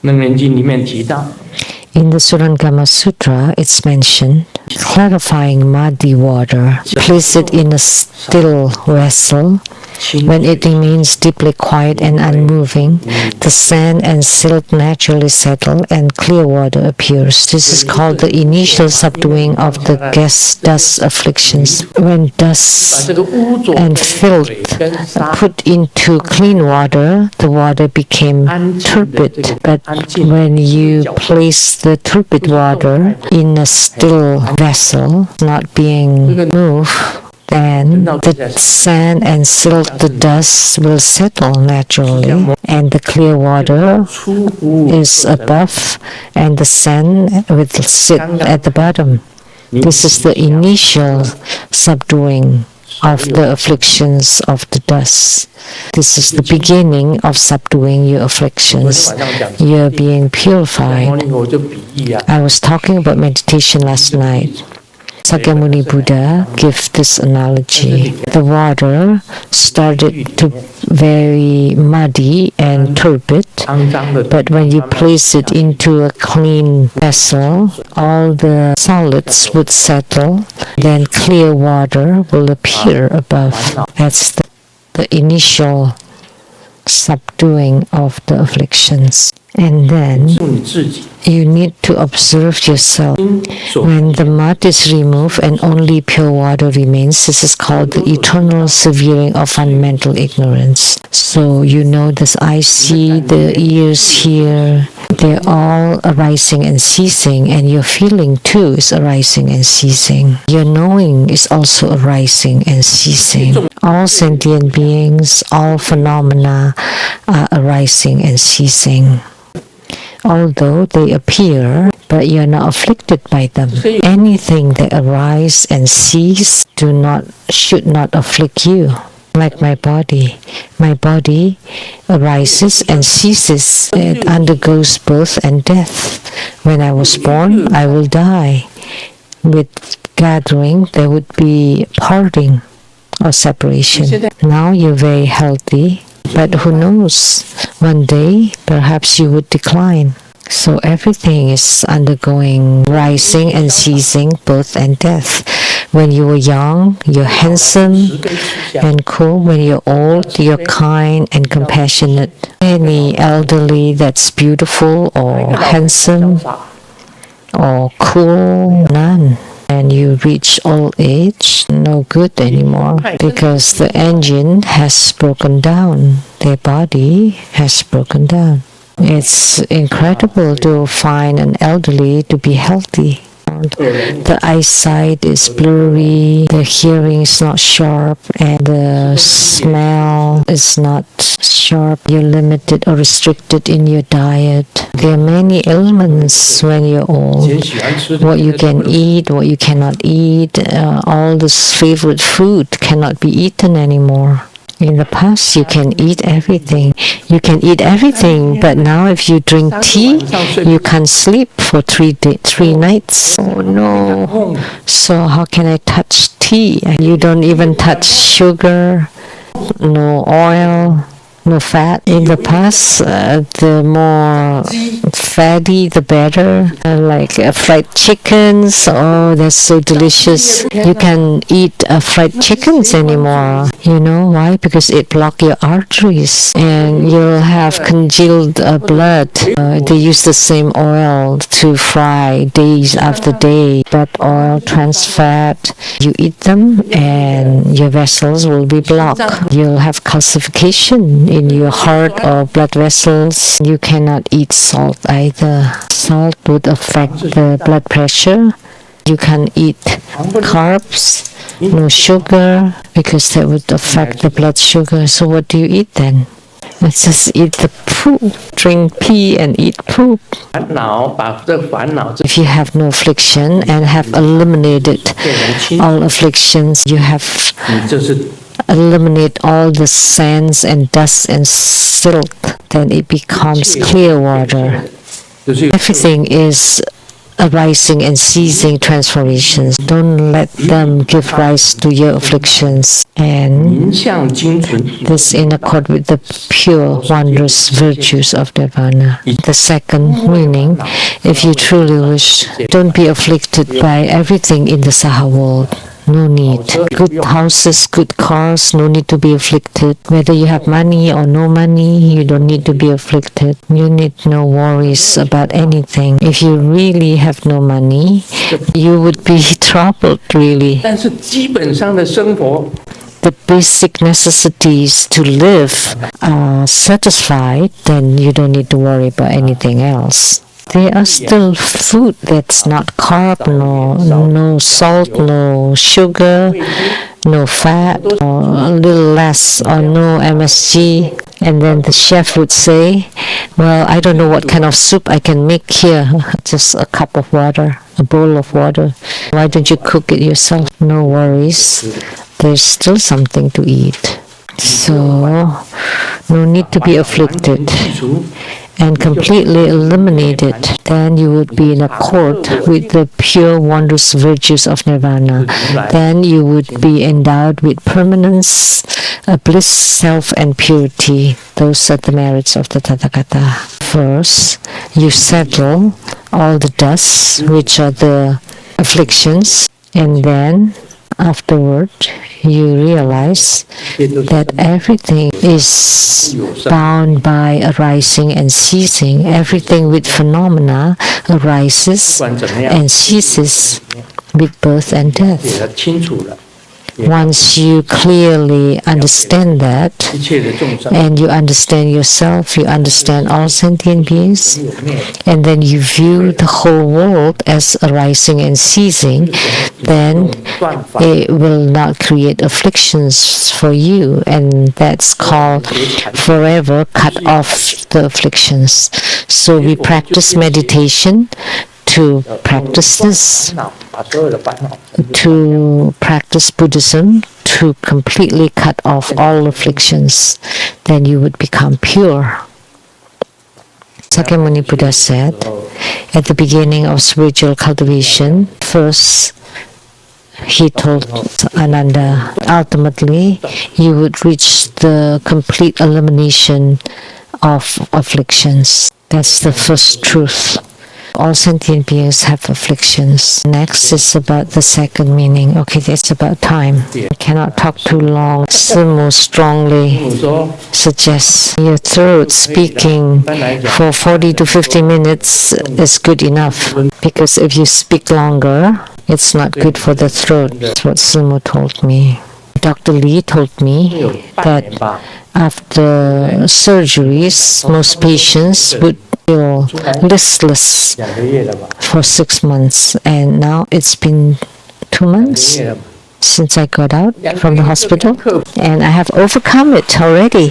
In the Surangama Sutra, it's mentioned, clarifying muddy water, place it in a still vessel. When it remains deeply quiet and unmoving, the sand and silt naturally settle and clear water appears. This is called the initial subduing of the dust afflictions. When dust and filth put into clean water, the water became turbid. But when you place the turbid water in a still vessel, not being moved, then the sand and silt, the dust will settle naturally, and the clear water is above, and the sand will sit at the bottom. This is the initial subduing of the afflictions of the dust. This is the beginning of subduing your afflictions. You're being purified. I was talking about meditation last night. Sakyamuni Buddha gave this analogy. The water started to very muddy and turbid, but when you place it into a clean vessel, all the solids would settle, then clear water will appear above. That's the initial subduing of the afflictions. And then you need to observe yourself. When the mud is removed and only pure water remains, this is called the eternal severing of fundamental ignorance. So you know this eyes see, the ears hear, they're all arising and ceasing, and your feeling too is arising and ceasing. Your knowing is also arising and ceasing. All sentient beings, all phenomena are arising and ceasing. Although they appear, but you're not afflicted by them. Anything that arises and cease should not afflict you. Like my body arises and ceases. It undergoes birth and death. When I was born, I will die. With gathering, there would be parting or separation. Now you're very healthy. But who knows, one day perhaps you would decline. So everything is undergoing rising and ceasing, birth and death. When you were young, you're handsome and cool. When you're old, you're kind and compassionate. Any elderly that's beautiful or handsome or cool, none. And you reach old age, no good anymore, because the engine has broken down. Their body has broken down. It's incredible to find an elderly to be healthy. The eyesight is blurry, the hearing is not sharp, and the smell is not sharp. You're limited or restricted in your diet. There are many ailments when you're old. What you can eat, what you cannot eat, all this favorite food cannot be eaten anymore. In the past, you can eat everything. You can eat everything, but now if you drink tea, you can't sleep for 3 nights. Oh no! So how can I touch tea? You don't even touch sugar, no oil, no fat. In the past, the more fatty, the better. Like fried chickens, oh, that's so delicious. You can eat fried chickens anymore. You know why? Because it blocks your arteries, and you'll have congealed blood. They use the same oil to fry days after day. But oil, trans fat, you eat them, and your vessels will be blocked. You'll have calcification in your heart or blood vessels. You cannot eat salt either. Salt would affect the blood pressure. You can't eat carbs, no sugar, because that would affect the blood sugar. So what do you eat then? Let's just eat the poop. Drink pee and eat poop. If you have no affliction and have eliminated all afflictions, you have eliminate all the sands and dust and silt, then it becomes clear water. Everything is arising and ceasing transformations. Don't let them give rise to your afflictions. And this in accord with the pure, wondrous virtues of nirvana. The second meaning, if you truly wish, don't be afflicted by everything in the Saha world. No need. Good houses, good cars, no need to be afflicted. Whether you have money or no money, you don't need to be afflicted. You need no worries about anything. If you really have no money, you would be troubled, really. The basic necessities to live are satisfied, then you don't need to worry about anything else. They are still food that's not carb, no salt, no sugar, no fat, or a little less, or no MSG. And then the chef would say, well, I don't know what kind of soup I can make here. Just a cup of water, a bowl of water. Why don't you cook it yourself? No worries. There's still something to eat. So, no need to be afflicted and completely eliminate it, then you would be in accord with the pure, wondrous virtues of nirvana. Then you would be endowed with permanence, bliss, self, and purity. Those are the merits of the Tathagata. First, you settle all the dusts, which are the afflictions, and then afterward, you realize that everything is bound by arising and ceasing. Everything with phenomena arises and ceases with birth and death. Once you clearly understand that, and you understand yourself, you understand all sentient beings, and then you view the whole world as arising and ceasing, then it will not create afflictions for you, and that's called forever cut off the afflictions. So we practice meditation to practice this, to practice Buddhism, to completely cut off all afflictions, then you would become pure. Sakyamuni Buddha said, at the beginning of spiritual cultivation, first he told Ananda, ultimately you would reach the complete elimination of afflictions. That's the first truth. All sentient beings have afflictions. Next is about the second meaning. Okay, that's about time. I cannot talk too long. Sumo strongly suggests your throat speaking for 40 to 50 minutes is good enough. Because if you speak longer, it's not good for the throat. That's what Sumo told me. Dr. Lee told me that after surgeries, most patients would feel listless for 6 months, and now it's been 2 months since I got out from the hospital, and I have overcome it already.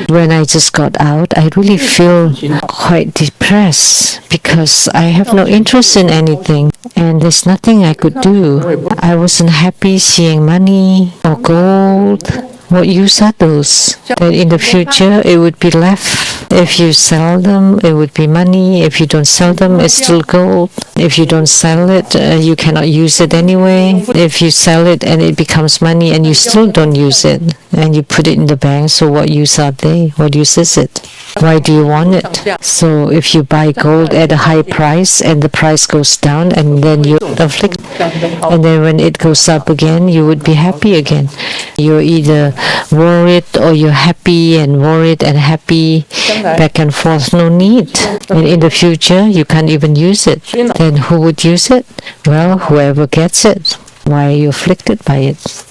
When I just got out, I really feel quite depressed because I have no interest in anything, and there's nothing I could do. I wasn't happy seeing money or gold. What use are those? That in the future it would be left. If you sell them, it would be money. If you don't sell them, it's still gold. If you don't sell it, you cannot use it anyway. If you sell it and it becomes money and you still don't use it, and you put it in the bank, so what use are they? What use is it? Why do you want it? So if you buy gold at a high price and the price goes down, and then you afflict, and then when it goes up again, you would be happy again. You're either worried or you're happy and worried and happy, back and forth, no need. And in the future, you can't even use it. Then who would use it? Well, whoever gets it. Why are you afflicted by it?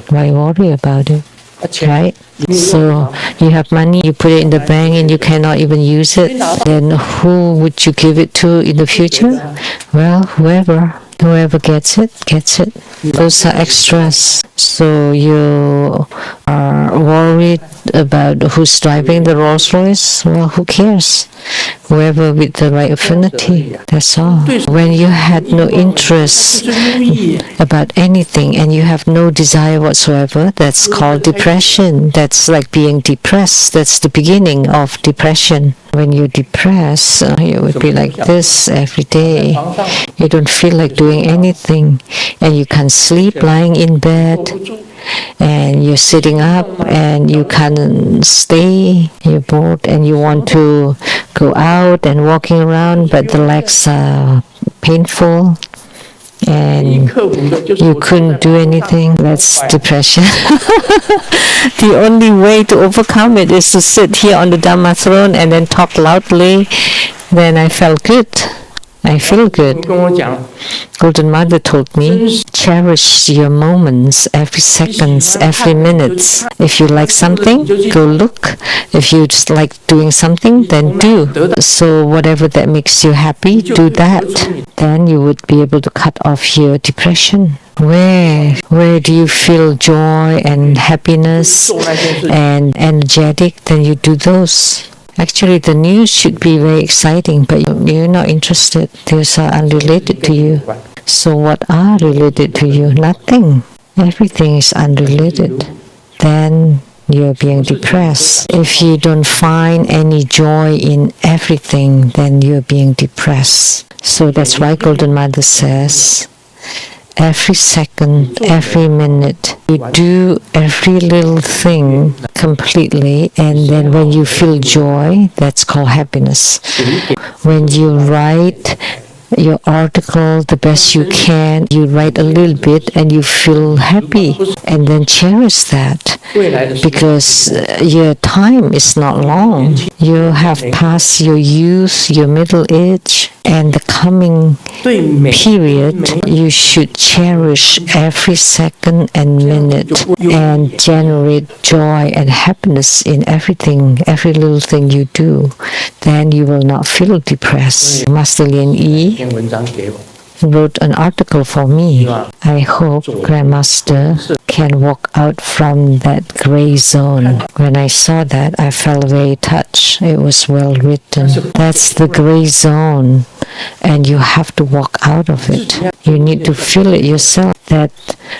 Why worry about it? Right? So you have money, you put it in the bank and you cannot even use it. Then who would you give it to in the future? Well, whoever gets it, gets it. Those are extras. So you are worried about who's driving the Rolls Royce? Well, who cares? whoever with the right affinity. That's all. When you had no interest about anything and you have no desire whatsoever, that's called depression. That's like being depressed. That's the beginning of depression. When you're depressed, you would be like this every day. You don't feel like doing anything, and you can't sleep lying in bed, and you're sitting up and you can't stay. You're bored and you want to go out and walking around, but the legs are painful and you couldn't do anything. That's depression. The only way to overcome it is to sit here on the Dhamma throne and then talk loudly. Then I felt good. I feel good. Golden Mother told me, cherish your moments, every seconds, every minute. If you like something, go look. If you just like doing something, then do. So whatever that makes you happy, do that. Then you would be able to cut off your depression. Where do you feel joy and happiness and energetic, then you do those. Actually, the news should be very exciting, but you're not interested. Those are unrelated to you. So what are related to you? Nothing. Everything is unrelated. Then you're being depressed. If you don't find any joy in everything, then you're being depressed. So that's why Golden Mother says, every second, every minute, you do every little thing completely, and then when you feel joy, that's called happiness. When you write your article the best you can, you write a little bit and you feel happy, and then cherish that, because your time is not long. You have passed your youth, your middle age, and the coming period. You should cherish every second and minute and generate joy and happiness in everything, every little thing you do. Then you will not feel depressed. Master Lian Yi wrote an article for me. I hope Grandmaster can walk out from that gray zone. When I saw that, I felt very touched. It was well written. That's the gray zone, and you have to walk out of it. You need to feel it yourself, that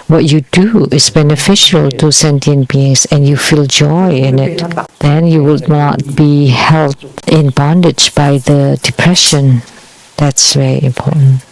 what you do is beneficial to sentient beings and you feel joy in it. Then you will not be held in bondage by the depression. That's very important.